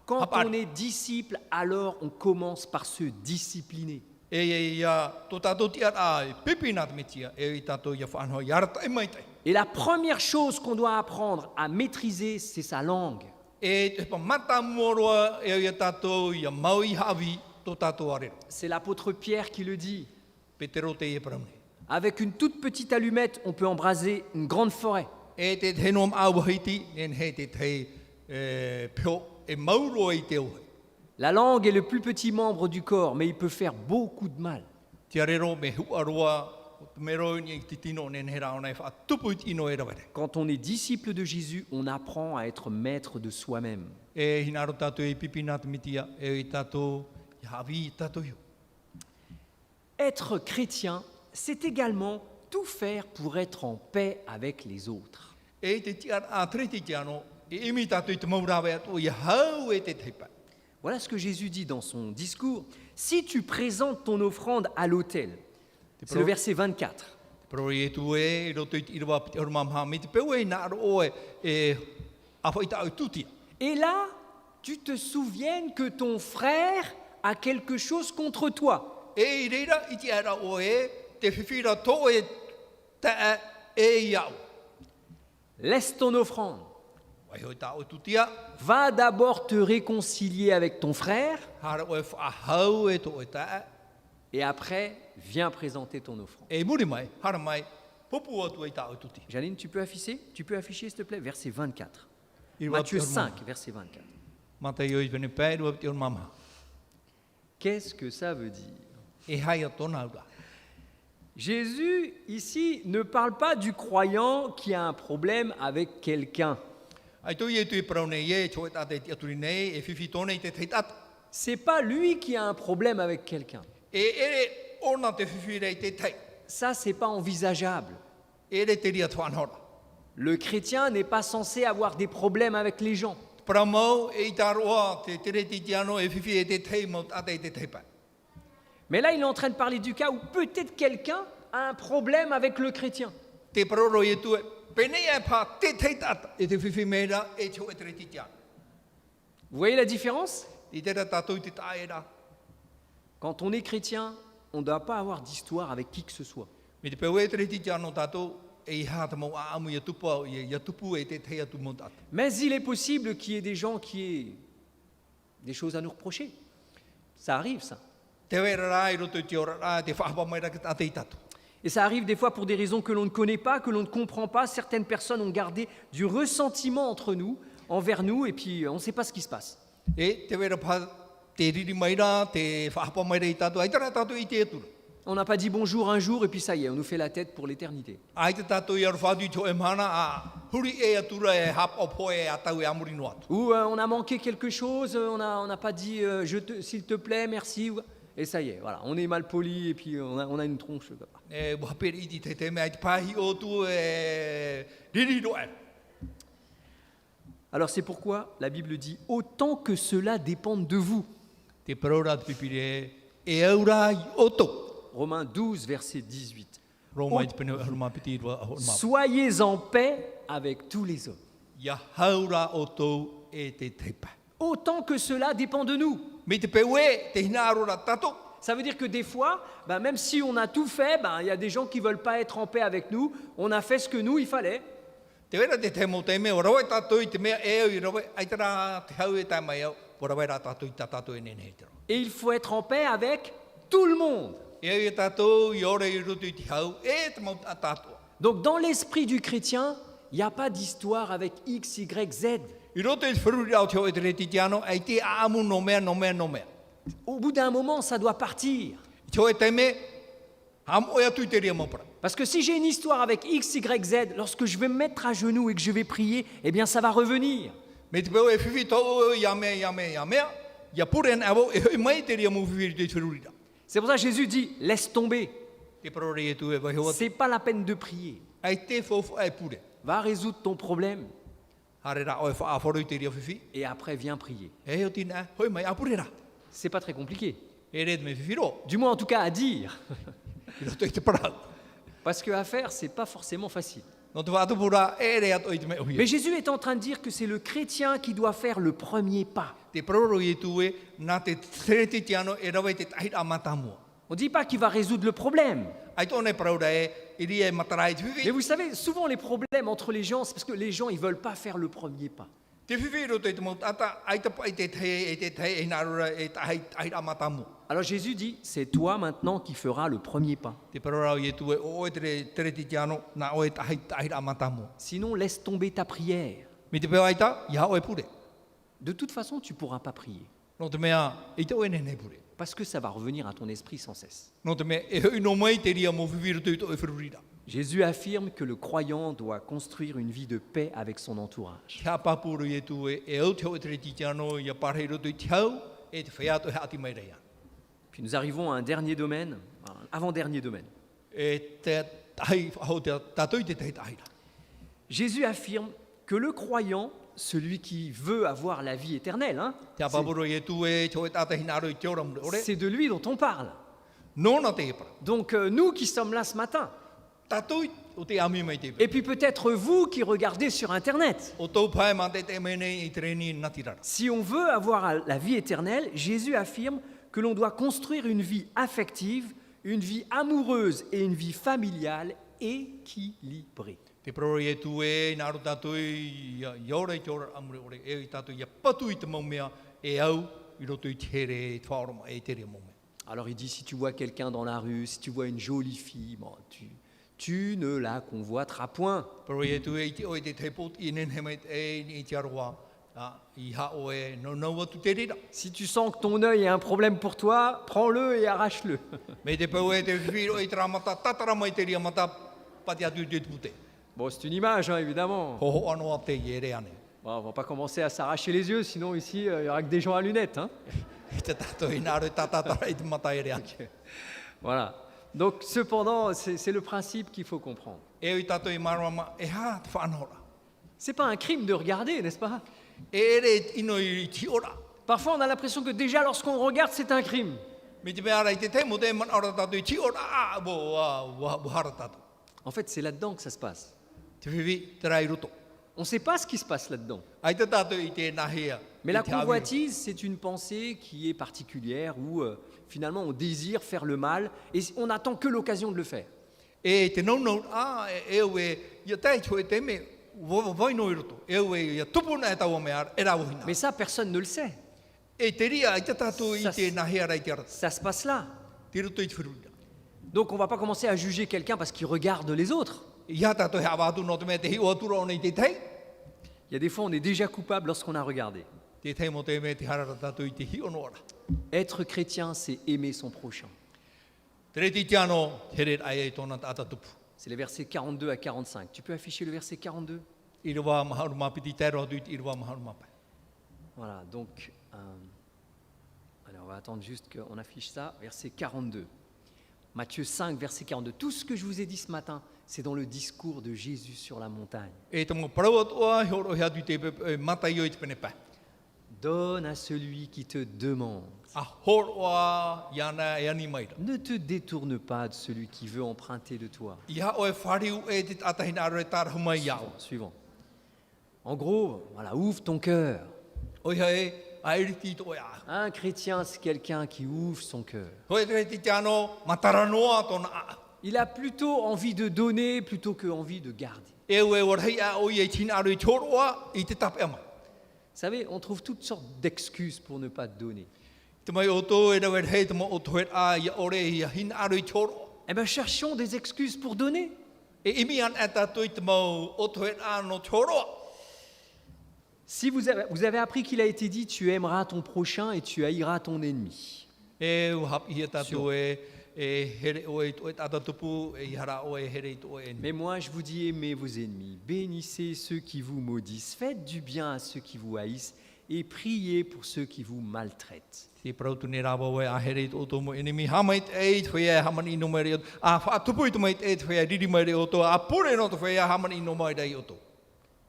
Quand Hap ari. on est disciple, alors on commence par se discipliner. E ia tō tātou ti ai pipi nā te metia, e i tātou ia whanhoi, ia rata e mai tai. Et la première chose qu'on doit apprendre à maîtriser, c'est sa langue. E te pa mata moroa, e ia tātou ia mau i hawi tō tātou arera. C'est l'apôtre Pierre qui le dit. Petero te e paraune. Avec une toute petite allumette, on peut embraser une grande forêt. E te te nom auahiti, nen he te pio, e mauro i te ohe. La langue est le plus petit membre du corps, mais il peut faire beaucoup de mal. Te arero me huaroa, o te mero ni te tino nen he rao nei wha tupu i ino e rawere. Quand on est disciple de Jésus, on apprend à être maître de soi-même. E hinaro tātou e pipi nā te mitia, e i tātou i hawi i tātou hiu. Être chrétien, c'est également tout faire pour être en paix avec les autres. E te tia a treti te ano, e imi tātou i te maurawe atu, i hau e te teipa. Voilà ce que Jésus dit dans son discours. Si tu présentes ton offrande à l'autel, c'est le verset 24. Pero e tu e, i roto i te irawa piti ormamha, me te peu e nā aro oe, e awha i tāu tutia. Et là, tu te souviennes que ton frère a quelque chose contre toi. E i reira i te ara oe, te whiwhira tō e taa e iau. Laisse ton offrande. Wai hoi tāu tutia, Va d'abord te réconcilier avec ton frère hara oe whaahau e tō e taa, et après, viens présenter ton offrande. e muri mai, hara mai, popu atu e tāu tuti. Janine, tu peux afficher? Tu peux afficher, s'il te plaît, verset 24. I rua Matthieu piti ormamha. 5, verset 24. Mata i oi pene pēr rua piti ormamha. Qu'est-ce que ça veut dire? E hai a tōna ura. Jésus, ici, ne parle pas du croyant qui a un problème avec quelqu'un. Ai tō i e tui parau nei e, tō e tātai ti aturi nei, e whiwhi tōnei te tei tata. C'est pas lui qui a un problème avec quelqu'un. E ere ona te whiwhi rei te tei. Ça, c'est pas envisageable. Ere te ria tuanhora. Le chrétien n'est pas censé avoir des problèmes avec les gens. Paramau e i tā roa te tere ti te ano e whiwhi e te tei mo tātai te tei pai. Mais là, il est en train de parler du cas où peut-être quelqu'un a un problème avec le chrétien. Te paroro i e tue, penei e pā te tei tata, e te whiwhi meira e tō e tere ti te ano. Vous voyez la différence? I tera tātou i te taera. Quand on est chrétien, on ne doit pas avoir d'histoire avec qui que ce soit. Me te peu e tere ti te ano tātou, e i hāta mau a amu i a tupu au, i a tupu e te tei atu mo tātou. Mais il est possible qu'il y ait des gens qui aient des choses à nous reprocher. Ça arrive, ça. Te wera rā i roto i te ora rā, te whahapa mai raka tātei tātou. Et ça arrive des fois pour des raisons que l'on ne connaît pas, que l'on ne comprend pas. Certaines personnes ont gardé du ressentiment entre nous, envers nous, et puis on ne sait pas ce qui se passe. E te wera pā te riri mai rā, te whahapa mai rā i tātou, ai tara tātou i te atura. On n'a pas dit bonjour un jour, et puis ça y est, on nous fait la tête pour l'éternité. Ai te tātou i arwhātu i tō e mana, a huri e atura e hap o poe e atau e amuri no atu. Ou on a manqué quelque chose, on n'a pas dit s'il te plaît, merci, et ça y est, voilà, on est mal poli, et puis on a une tronche. E whapere i te te mea i te pāhi o tu e riri roe. Alors c'est pourquoi la Bible dit « Autant que cela dépende de vous Te paraura te pipire e aura i oto. ». Romains 12, verset 18. Roma i te pene haruma piti roa a horma. Soyez en paix avec tous les hommes. Ia haura oto e te teipa. Autant que cela dépend de nous. Me te pewe te hina arora tato. Ça veut dire que des fois, même si on a tout fait, il y a des gens qui ne veulent pas être en paix avec nous. On a fait ce que nous, il fallait. Te wera te te mo te mea, o rawe tato i te mea e au i rawe, ai tara te hau e tai mai au, o rawe rā tato i ta tato e nene te ro. Et il faut être en paix avec tout le monde. E au i tato i ore i roto i te hau, e te mau a tato. Donc dans l'esprit du chrétien, il n'y a pas d'histoire avec X, Y, Z. I roto i te whururi au te hau e te reti te ano, ai te aamu no mea, no mea, no mea. Au bout d'un moment, ça doit partir. I te hau e te me, ham o atu i te ria maupara. Parce que si j'ai une histoire avec X, Y, Z, lorsque je vais me mettre à genoux et que je vais prier, eh bien ça va revenir. Me te peu e whiwhi tau ia mea, ia mea, ia mea, ia pure an awo, e hoi mai te ria mau whiwhi te whururi. C'est pour ça que Jésus dit, laisse tomber. Te parore e tu e vai hoa. C'est pas la peine de prier. Ai te fofu ai pure. Va résoudre ton problème. Hare ra oe whaaforoi te ria whiwhi. et après viens prier. E o tina, hoi mai apurera. C'est pas très compliqué. E red me whiwhiro. Du moins en tout cas à dire. I roto i te parau. Parce que à faire, c'est pas forcément facile. No te whaatupura, e re ato i te me Mais uhi. Jésus est en train de dire que c'est le chrétien qui doit faire le premier pas. Te paroro i tu e, nā te tere te ano, e rawa i te tahit a matamua. On ne dit pas qu'il va résoudre le problème. Ai tōne paraura e, i ria e matarai te Mais whiwhi. vous savez, souvent les problèmes entre les gens, c'est parce que les gens, ils veulent pas faire le premier pas. Te whiwhi roto i te mou tata, ai tapa i te te e nārura e tahit a matamua. Alors Jésus dit, c'est toi maintenant qui feras le premier pas. Te parora i tu e, o e tere te ano, nā o e tahit a matamua. Sinon, laisse tomber ta prière. Mi te peo aita, ia o e pure. De toute façon, tu ne pourras pas prier. No te mea, i te o e nene pure. Parce que ça va revenir à ton esprit sans cesse. No te mea, e hoi no mai te ria mo whiwhi roto i to e whirurira. Jésus affirme que le croyant doit construire une vie de paix avec son entourage. Kia papuru i tu e au te o e tere te ano, ia parhei roto i te hau, e te whaiato he ati mai reia. Puis nous arrivons à un dernier domaine, un avant-dernier domaine. E te tahi, hau te tatoi te tahi tahira. Jésus affirme que le croyant, celui qui veut avoir la vie éternelle, hein, Te apapuro i tu e, te o e tata hinaro i te ora mure. Ore, c'est de lui dont on parle. nona te epara. Donc nous qui sommes là ce matin, Tatoi o te ami mai te epara. et puis peut-être vous qui regardez sur Internet, O tau pai ma te mene i treni natirara. si on veut avoir la vie éternelle, Jésus affirme que l'on doit construire une vie affective, une vie amoureuse et une vie familiale équilibrée. Te paroro i tu e, naro tatoi, ia ora i te ora amure ore, e i tatoi, ia patu i te maumea, e au, i roto i te here, e te whaoroma, e te rea maumea. Alors il dit, si tu vois quelqu'un dans la rue, si tu vois une jolie fille, bon, tu ne la convoiteras point. Paroro i tu e, i te o i te te pot, i nen mai e, i te aroa, i ha o e, no atu te rira. Si tu sens que ton œil est un problème pour toi, prends-le et arrache-le. Me te pau e te whiwhiro i te ramata, tatara mai te ria mata, pati atu te pute. Bon, c'est une image, hein, évidemment. Ho ano a te i e re ane. Bon, on va pas commencer à s'arracher les yeux, sinon ici, il n'y aura que des gens à lunettes. Hein. I te tato i naro i tatatara i te mata e re ane. Voilà. Donc, cependant, c'est le principe qu'il faut comprendre. E i tato i marama, e ha te whanora. C'est pas un crime de regarder, n'est-ce pas? E re ino i ti ora. Parfois, on a l'impression que déjà, lorsqu'on regarde, c'est un crime. Me te mea ara i te te mo te man ora tato i ti ora, bo hara tato. En fait, c'est là-dedans que ça se passe. Te whiwhi, te rai roto. On ne sait pas ce qui se passe là-dedans. Ai te tato i te nahea. Mais la convoitise, c'est une pensée qui est particulière où finalement on désire faire le mal et on n'attend que l'occasion de le faire. E te nau, e ue, ia tai tue te me, vai no i roto. E ue, ia tupuna e tau me ar, e rau hina. Mais ça, personne ne le sait. E te ria, ai te tato i Ça, te nahea rai te ara. Ça se passe là. Te roto i te whirurira. Donc on ne va pas commencer à juger quelqu'un parce qu'il regarde les autres. Ia tato he awatu no te me te hi o atura o nei te tei. Il y a des fois, on est déjà coupable lorsqu'on a regardé. Te tei mo te me te harara tato i te hi o no ora. Être chrétien, c'est aimer son prochain. Te re ti te ano, te re ai e tōna tata tupu. C'est les versets 42 à 45. Tu peux afficher le verset 42? I rewa maharu mapiti te roa duit, i rewa maharu mapai. Voilà, donc, alors on va attendre juste qu'on affiche ça, verset 42. Matthieu 5, verset 42. Tout ce que je vous ai dit ce matin, c'est dans le discours de Jésus sur la montagne. E te mo parau atua, he oro he atu te matai o i te pene pai. Donne à celui qui te demande. A horoa iana e ani maira. Ne te détourne pas de celui qui veut emprunter de toi. Ia o e whariu e te atahina aro e tāra humai iau. Suivant. En gros, voilà, ouvre ton cœur. O ia e, a eriti to ia. Un chrétien, c'est quelqu'un qui ouvre son cœur. Ko e te te ano, mataranoa tōna a. Il a plutôt envie de donner plutôt que envie de garder. E ue warhei a o i e tina aro i tōroa i te tape ama. Vous savez, on trouve toutes sortes d'excuses pour ne pas donner. Te mai o tō e rau e hei te mo o tō a ia ore i a hina aro i tōroa. Eh bien, cherchons des excuses pour donner. E imi an e tātou i te mau o tō a no tōroa. Si vous avez appris qu'il a été dit, tu aimeras ton prochain et tu haïras ton ennemi. E u hap i e tātou e here o e tātatupu e i hara o e here i tō e ni. Mais moi, je vous dis, aimez vos ennemis, bénissez ceux qui vous maudissent, faites du bien à ceux qui vous haïssent et priez pour ceux qui vous maltraitent. Te prautu ne rawa we a here i tō tō mo enemi. Hamait e i tō e hamani ino mai reo. A whaatupu i tō mai e tō e riri mai reo tō. A pure no tō e hamani ino mai rei o tō.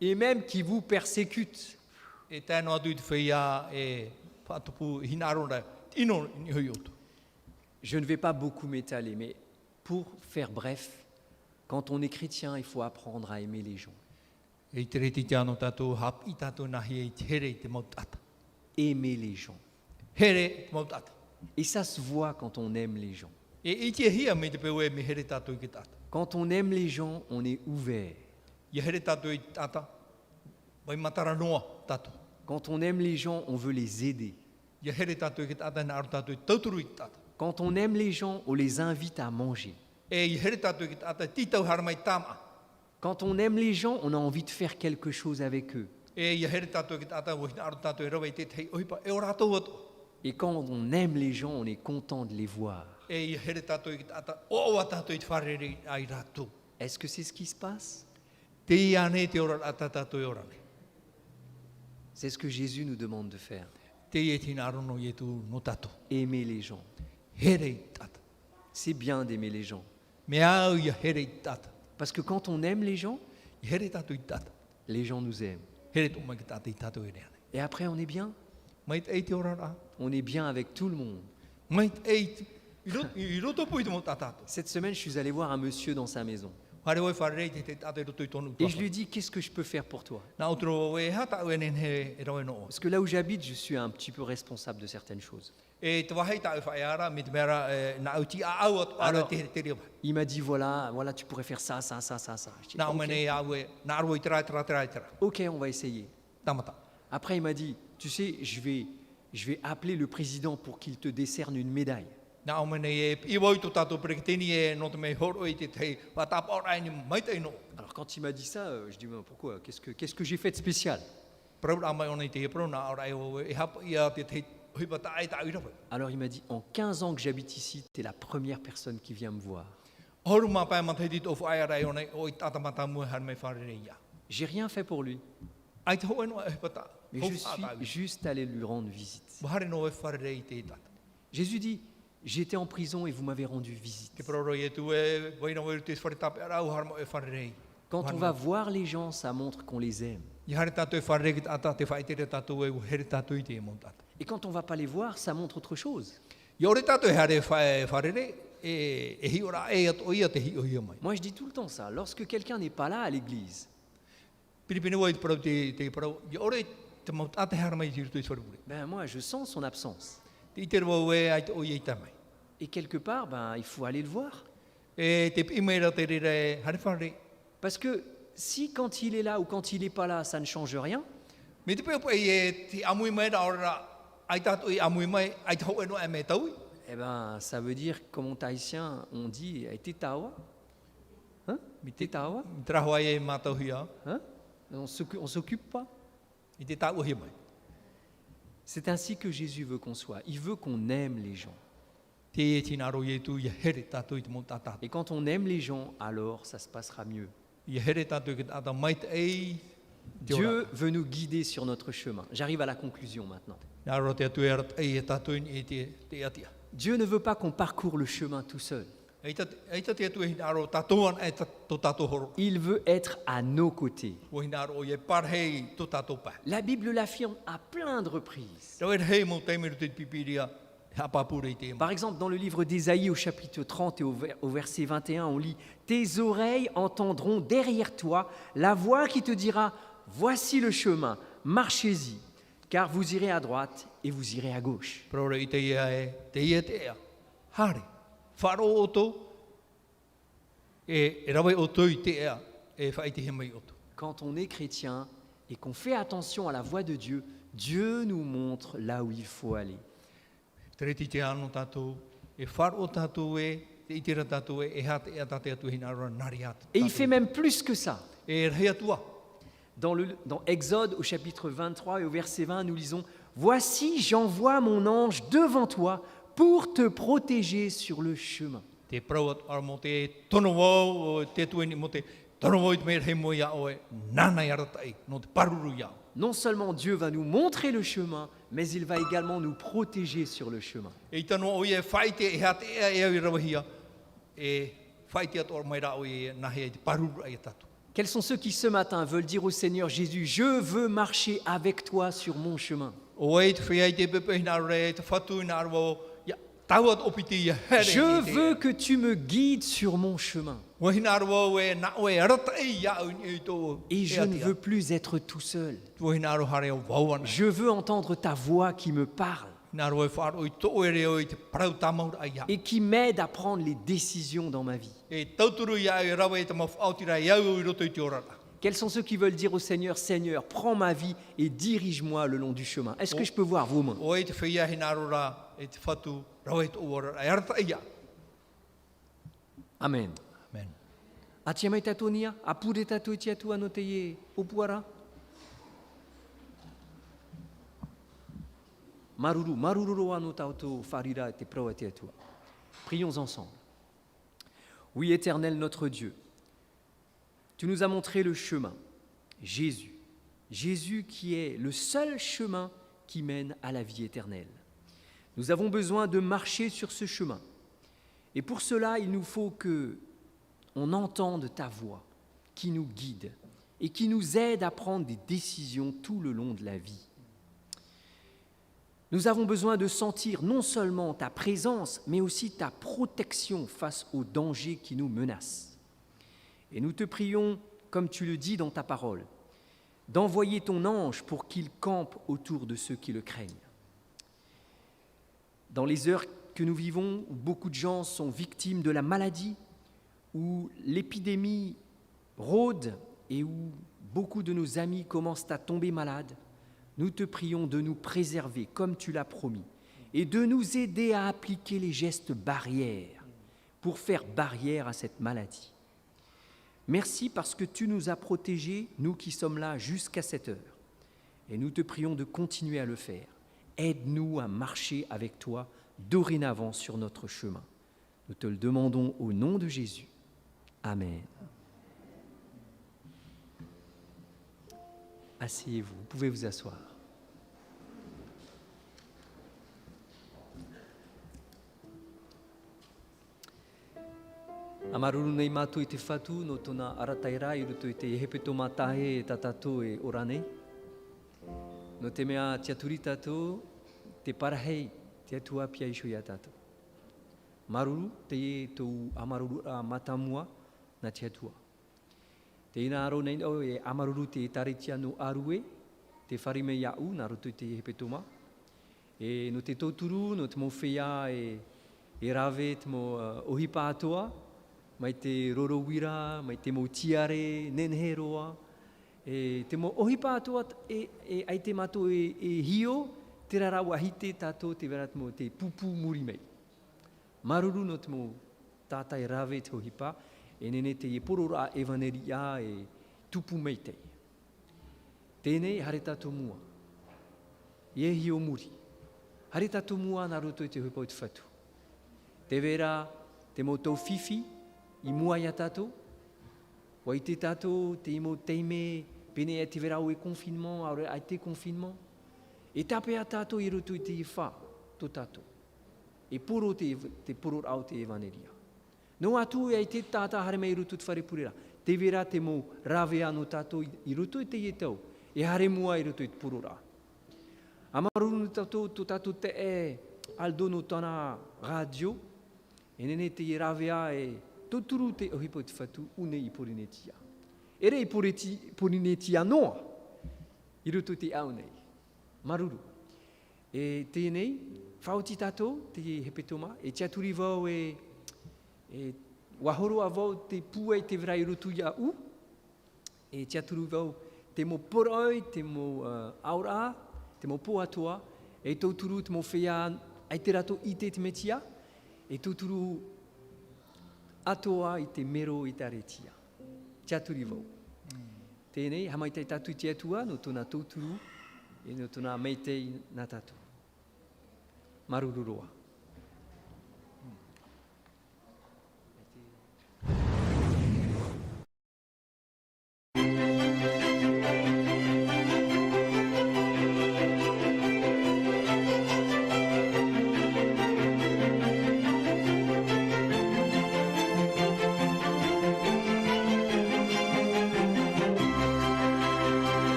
et même qui vous persécutent. E tēnō atu I te whaia e whaatupu hina arora ino ni hui otu. Je ne vais pas beaucoup m'étaler, mais pour faire bref, quand on est chrétien, il faut apprendre à aimer les gens. E te reti te anō tātou hap I tātou nahi e te here I te mautata. Aimer les gens. Here te mautata. Et ça se voit quand on aime les gens. E I te hia me te pewe me here tātou I ke tata. Quand on aime les gens, on est ouvert. Ia here tātou I te tata. Vai matara noa tātou. Quand on aime les gens, on veut les aider. Ia here tātou I ke tata na aru tātou I tauturu I te tata. Quand on aime les gens, on les invite à manger. E I here tātou I ke tata titau haramai tāma. Quand on aime les gens, on a envie de faire quelque chose avec eux. E ia here tātou I ke tata wahina aru tātou I rawa I te tei ohipa e o rātou atu. Et quand on aime les gens, on est content de les voir. E ia here tātou I ke tata o a tātou I te wharere ai rātou. Est-ce que c'est ce qui se passe? Te ia ne te ora ata tātou I ora ne. C'est ce que Jésus nous demande de faire. Te ia tina arono I tu no tātou. Aimer les gens. Here I tata. C'est bien d'aimer les gens. Me au ia here I tata. Parce que quand on aime les gens, I here tātou I tata. les gens nous aiment. Here tō mai ki tata I tātou I reane. Et après, on est bien. Mai te ei te ora rā. On est bien avec tout le monde. Mai te ei te... I roto pui te mo tātātou. Cette semaine, je suis allé voir un monsieur dans sa maison. Hare oi wharerei te tātou I roto I tonu Et je lui ai dit, qu'est-ce que je peux faire pour toi? Nā otoro e hata ue nen he e rawe no. Parce que là où j'habite, je suis un petit peu responsable de certaines choses. E te wahei tā e whae ara, me te mera nā uti a au atu ara Alors, te ria. Il m'a dit, voilà, tu pourrais faire ça, ça, ça, ça, ça. Je dis, Nā umene a ue, nā arwo I tera. ok, on va essayer. Tamata. Après, il m'a dit, tu sais, je vais appeler le président pour qu'il te décerne une médaille. Nā umene e I wau tō tātou preketini e no te mei horo I te tei watapa ora ni mai te no. Alors quand il m'a dit ça, je dis, mais pourquoi? Qu'est-ce que j'ai fait de spécial? Prau a mai ona I te he prau nā ora e o e hapa I a te tei huipata ai tā urawa. Alors il m'a dit, en 15 ans que j'habite ici, tu es la première personne qui vient me voir. Horu mā pai ma te dit o whae ara e ona o I tata mata mua har mei wharere ia. J'ai rien fait pour lui, Ai te hoa no e huipata. mais je suis juste allé lui rendre visite. Wahare no e wharere I te tata. Jésus dit, j'étais en prison et vous m'avez rendu visite. Te proro e tu e waina wairu te wharetape ara au har mo e wharere. Quand on va voir les gens, ça montre qu'on les aime. I hare tātou e wharere ki tata te whae tere tātou e here tātou I te e mo tata. Et quand on va pas les voir, ça montre autre chose. I ore tātou e hare wharere e hi ora e atu o ia te hi o hia mai. Moi, je dis tout le temps ça. Lorsque quelqu'un n'est pas là à l'église, Piripine wai te parau te parau. I ore te mau tata hara mai tiru tu I wharepure. ben moi, je sens son absence. Te ite rwa e ai te o ia I tamai. Et quelque part, ben, il faut aller le voir. E te imeira te rere hare wharere. Parce que si quand il est là ou quand il n'est pas là, ça ne change rien, Me te peo pai e te amui mai ra ora ai tātou I amui mai ai te hoa no e me taui. eh ben, ça veut dire, comme en tahitien, on dit « tetawa ». Hein? Tetawa? Mi te rahua e mātau hia. Hein? On s'occupe pas. I te tāua hia mai. C'est ainsi que Jésus veut qu'on soit. Il veut qu'on aime les gens. Te e tina aro I tu I here tātou I te mo tātātou. Et quand on aime les gens, alors ça se passera mieux. I here tātou ki tātou mai te ei. te ora. Dieu veut nous guider sur notre chemin. J'arrive à la conclusion maintenant. Nā ro te atu e arat ei e tātou I te atia. Dieu ne veut pas qu'on parcourt le chemin tout seul. Eita te atu e hina aro tātou an e tō tātou horo. Il veut être à nos côtés. O hina aro I e parhei tō tātou pa. La Bible l'affirme à plein de reprises. Rau e hei mo teimeru te pipiria hapapura I te ema. Par exemple, dans le livre d'Ésaïe au chapitre 30 et au verset 21, on lit « Tes oreilles entendront derrière toi la voix qui te dira « Voici le chemin, marchez-y, car vous irez à droite et vous irez à gauche. Prora I te ia e te ia te ea. Hare. Wharo o tō. E rawe o tō I te ea. E whai te he mai o tō. » Quand on est chrétien et qu'on fait attention à la voix de Dieu, Dieu nous montre là où il faut aller. Te reti te ano tātou. E wharo o tātou e. Te itira tātou e. E hate ea tate atu hina aro nari atu. Et il fait même plus que ça. E rei atua. Dans Exode au chapitre 23 et au verset 20, nous lisons « Voici, j'envoie mon ange devant toi pour te protéger sur le chemin. Te prau ar mo te tono wau o te tueni mo te tono wau I te mea hei mo ia o e nana I aratai. No te paruru ia. » Non seulement Dieu va nous montrer le chemin, mais il va également nous protéger sur le chemin. E I tano o ia whaite e hate ea e au I rawahia. E whaite atu or mai rao I nahe I te paruru ai tatu. Quels sont ceux qui ce matin veulent dire au Seigneur Jésus, je veux marcher avec toi sur mon chemin. Je veux que tu me guides sur mon chemin. Et je ne veux plus être tout seul. Je veux entendre ta voix qui me parle et qui m'aide à prendre les décisions dans ma vie. Quels sont ceux qui veulent dire au Seigneur, Seigneur, prends ma vie et dirige-moi le long du chemin. Est-ce que je peux voir vos mains? Amen. Amen. Atiamai tatonia, apure tato tiatu anoteye opuara. Maruru, maruru anotauto farira te proatiatua. Prions ensemble. Oui, Éternel notre Dieu, tu nous as montré le chemin, Jésus. Jésus qui est le seul chemin qui mène à la vie éternelle. Nous avons besoin de marcher sur ce chemin. Et pour cela, il nous faut qu'on entende ta voix qui nous guide et qui nous aide à prendre des décisions tout le long de la vie. Nous avons besoin de sentir non seulement ta présence, mais aussi ta protection face aux dangers qui nous menacent. Et nous te prions, comme tu le dis dans ta parole, d'envoyer ton ange pour qu'il campe autour de ceux qui le craignent. Dans les heures que nous vivons, où beaucoup de gens sont victimes de la maladie, où l'épidémie rôde et où beaucoup de nos amis commencent à tomber malades, nous te prions de nous préserver comme tu l'as promis et de nous aider à appliquer les gestes barrières pour faire barrière à cette maladie. Merci parce que tu nous as protégés, nous qui sommes là jusqu'à cette heure. Et nous te prions de continuer à le faire. Aide-nous à marcher avec toi dorénavant sur notre chemin. Nous te le demandons au nom de Jésus. Amen. Asseyez-vous, vous pouvez vous asseoir. Amaruru nei mātou I te whatu no tōna arataira I ruto I te hepeto mātahe e tatatou e oranei. No te mea tiaturi tātou, te parahei, te atua pia iso ia tātou. Maruru te e tōu amaruru a matamua na te atua. Te ina aro nei o e amaruru te taritia no arue, te wharime iau na ruto I te hepetoma. E no te tōturu, no te mo whea e rave te mo ohipa atoa, mai te rorowira, mai te mo tiare, nenheroa, e te mo ohipa atoa ai te mato e hio, te rarawa hite tātou te vera te mo te pupu muri mei. Maruru no te mo tātai rave te ohipa, e nene te e porora evaneria e tupu mei te. Tēnei hare tātou mua. Ie hio muri. Hare tātou mua nā roto I te hupa o te whatu. Te vera te mo tau whiwhi, I mua ia tātou. Wa I te tātou te imo teime, pene e te vera o e confinement, aure ai te confinement. E tape a tātou I roto I te wha, tō tātou. E poro te poro au te evaneria. No atu e te tāta hare mei roto te whare purera. Te vera te mo rave anō tātou I roto I te ietau. E hare mua I roto I te poro rā. Amaruru tātou, tō tātou te e aldo no tāna radio. E nene te ravea e tōturu te ohipo te whatu une I porinetia. Ere I porinetia noa. I roto te au nei. Maruru. E tēnei, whauti tātou te hepetoma, e tiaturi vau e wahoro a vau te pua I te vera I roto ia u. E tiaturi vau te mo poroi, te mo aura, te mo po atoa, e tōturu te mo whea ai te rato I te metia, e tōturu atoa I te mero I te aretia. Tiaturi vau. Tēnei, hamai tei tātou te atua, no tōna tōturu, e no tōna meitei nā tātou. Marururoa.